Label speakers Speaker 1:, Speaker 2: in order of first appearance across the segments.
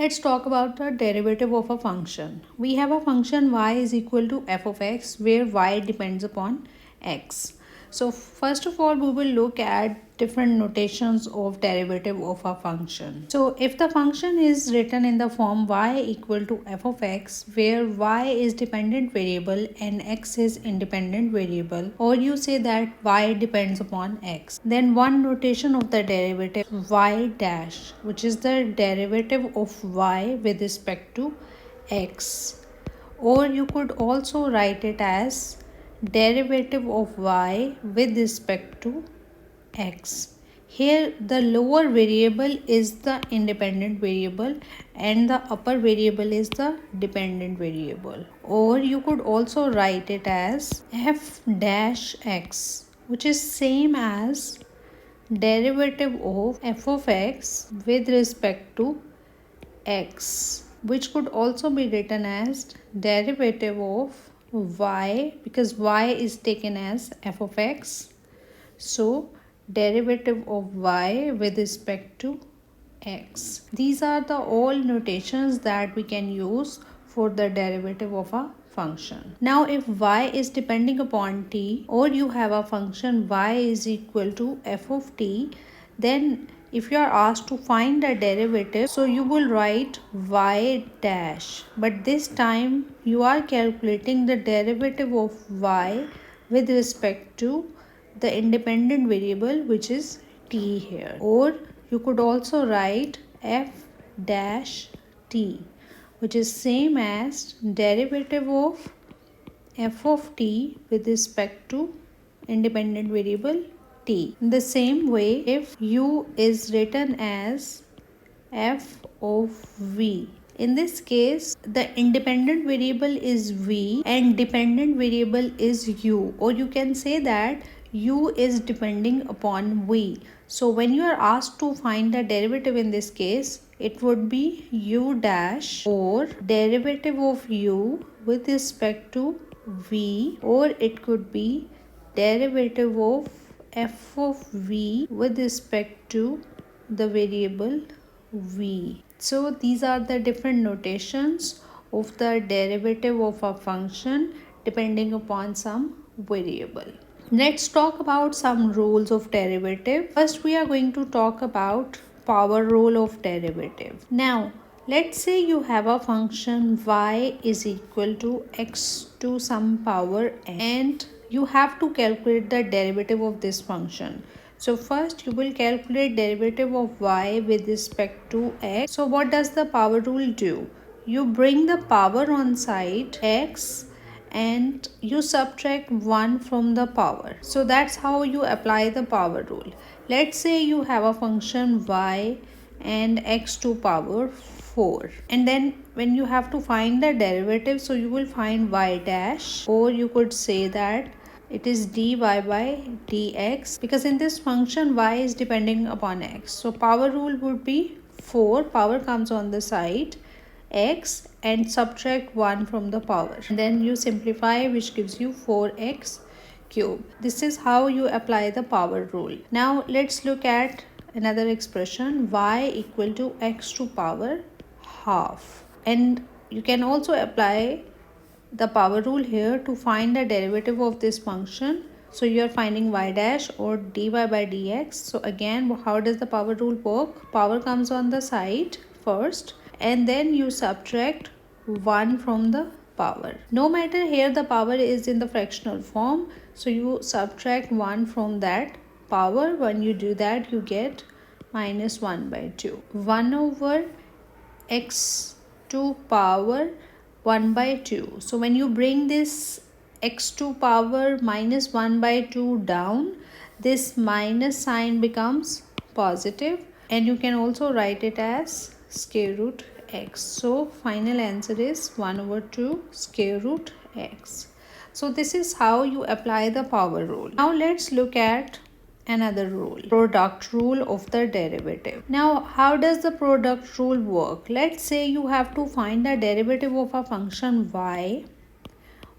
Speaker 1: Let's talk about the derivative of a function. We have a function y is equal to f of x where y depends upon x. So first of all, we will look at different notations of derivative of a function. So if the function is written in the form y equal to f of x where y is dependent variable and x is independent variable, or you say that y depends upon x, then one notation of the derivative y dash, which is the derivative of y with respect to x, or you could also write it as derivative of y with respect to x. Here the lower variable is the independent variable and the upper variable is the dependent variable, or you could also write it as f dash x, which is same as derivative of f of x with respect to x, which could also be written as derivative of y, because y is taken as f of x, so derivative of y with respect to x. These are the all notations that we can use for the derivative of a function. Now if y is depending upon t, or you have a function y is equal to f of t, then if you are asked to find the derivative, so you will write y dash, but this time you are calculating the derivative of y with respect to the independent variable, which is t here, or you could also write f dash t, which is same as derivative of f of t with respect to independent variable t. In the same way, if u is written as f of v, in this case the independent variable is v and dependent variable is u, or you can say that u is depending upon v. So when you are asked to find the derivative in this case, it would be u dash or derivative of u with respect to v, or it could be derivative of f of v with respect to the variable v. So these are the different notations of the derivative of a function depending upon some variable. Let's talk about some rules of derivative. First, we are going to talk about power rule of derivative. Now, let's say you have a function y is equal to x to some power n, and you have to calculate the derivative of this function. So first you will calculate derivative of y with respect to x. So what does the power rule do? You bring the power on side x and you subtract 1 from the power. So that's how you apply the power rule. Let's say you have a function y and x to power 4, and then when you have to find the derivative, so you will find y dash, or you could say that it is dy by dx, because in this function y is depending upon x. So power rule would be 4, power comes on the side x, and subtract 1 from the power, and then you simplify, which gives you 4x cube. This is how you apply the power rule. Now let's look at another expression, y equal to x to power half, and you can also apply the power rule here to find the derivative of this function. So you are finding y dash or dy by dx. So again, how does the power rule work? Power comes on the side first, and then you subtract 1 from the power. No matter here the power is in the fractional form, so you subtract 1 from that power. When you do that, you get minus 1 by 2. 1 over x to power 1 by 2. So when you bring this x to power minus 1 by 2 down, this minus sign becomes positive, and you can also write it as square root x. So final answer is 1 over 2 square root x. So this is how you apply the power rule. Now let's look at another rule, product rule of the derivative. Now how does the product rule work? Let's say you have to find the derivative of a function y,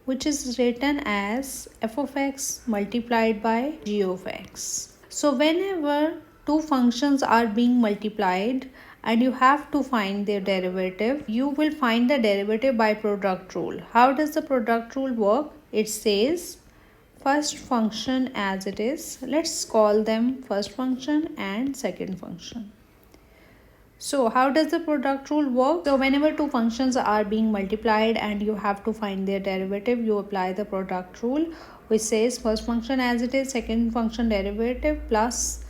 Speaker 1: which is written as f of x multiplied by g of x. So whenever two functions are being multiplied, and you have to find their derivative. You will find the derivative by product rule. How does the product rule work? It says first function as it is. Let's call them first function and second function. So how does the product rule work? So whenever two functions are being multiplied and you have to find their derivative, you apply the product rule, which says first function as it is, second function derivative plus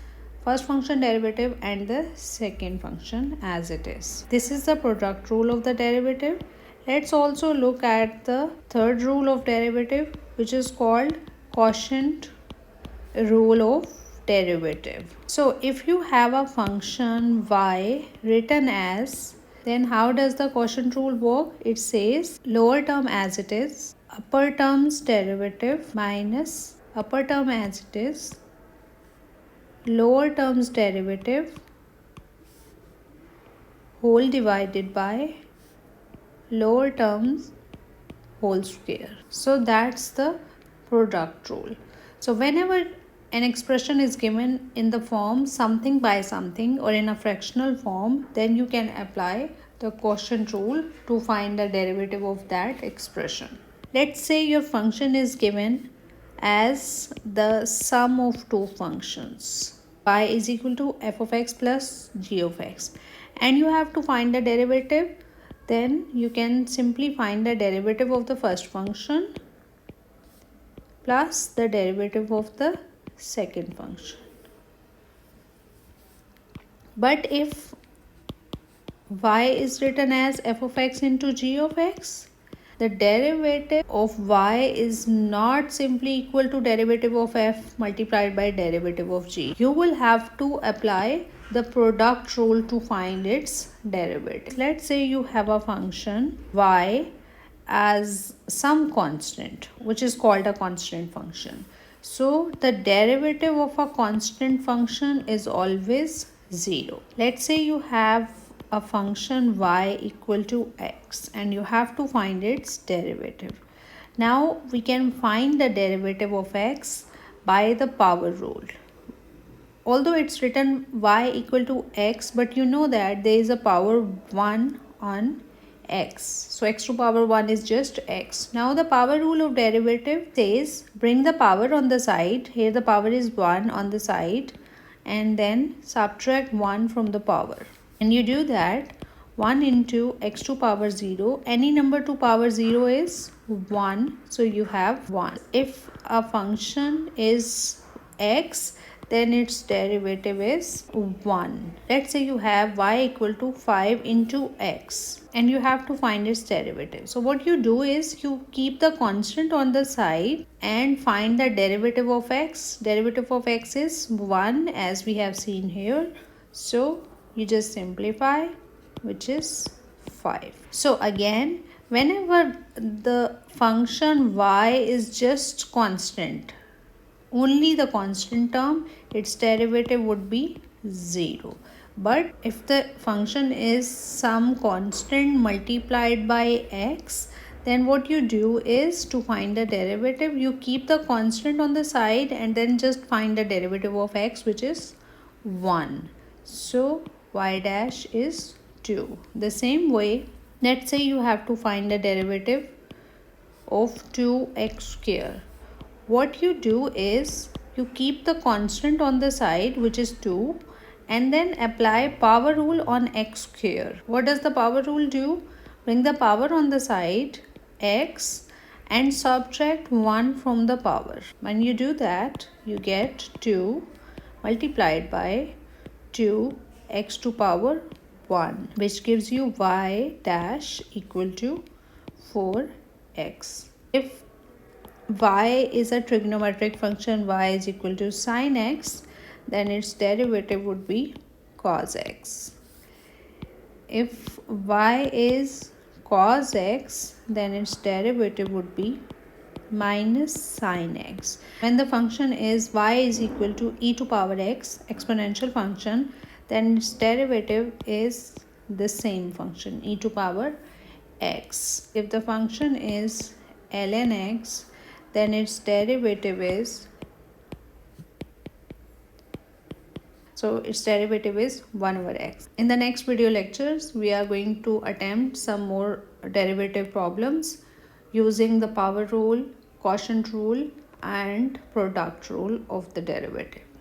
Speaker 1: first function derivative and the second function as it is. This is the product rule of the derivative. Let's also look at the third rule of derivative, which is called quotient rule of derivative. So if you have a function y written as, then how does the quotient rule work? It says lower term as it is, upper term's derivative minus upper term as it is, lower term's derivative whole divided by lower term's whole square. So that's the product rule. So whenever an expression is given in the form something by something or in a fractional form, then you can apply the quotient rule to find the derivative of that expression. Let's say your function is given as the sum of two functions. Y is equal to f of x plus g of x, and you have to find the derivative. Then you can simply find the derivative of the first function plus the derivative of the second function. But if y is written as f of x into g of x, the derivative of y is not simply equal to derivative of f multiplied by derivative of g. You will have to apply the product rule to find its derivative. Let's say you have a function y as some constant, which is called a constant function. So the derivative of a constant function is always 0. Let's say you have a function y equal to x and you have to find its derivative. Now we can find the derivative of x by the power rule. Although it's written y equal to x, but you know that there is a power 1 on x. So x to power 1 is just x. Now the power rule of derivative says bring the power on the side. Here the power is 1 on the side, and then subtract 1 from the power. And you do that, 1 into x to power 0. Any number to power 0 is 1. So you have 1. If a function is x, then its derivative is 1. Let's say you have y equal to 5 into x and you have to find its derivative. So what you do is you keep the constant on the side and find the derivative of x. Derivative of x is 1 as we have seen here. So you just simplify, which is 5. So again, whenever the function y is just constant, only the constant term, its derivative would be 0. But if the function is some constant multiplied by x, then what you do is to find the derivative, you keep the constant on the side and then just find the derivative of x, which is 1. So y dash is 2. The same way, let's say you have to find the derivative of 2x square. What you do is you keep the constant on the side, which is 2, and then apply power rule on x square. What does the power rule do? Bring the power on the side x and subtract 1 from the power. When you do that, you get 2 multiplied by 2x to power 1, which gives you y dash equal to 4x. If y is a trigonometric function, y is equal to sine x, then its derivative would be cos x. If y is cos x, then its derivative would be minus sine x. When the function is y is equal to e to power x, exponential function, then its derivative is the same function, e to power x. If the function is ln x, then its derivative is, So its derivative is 1 over x. In the next video lectures, we are going to attempt some more derivative problems using the power rule, quotient rule and product rule of the derivative.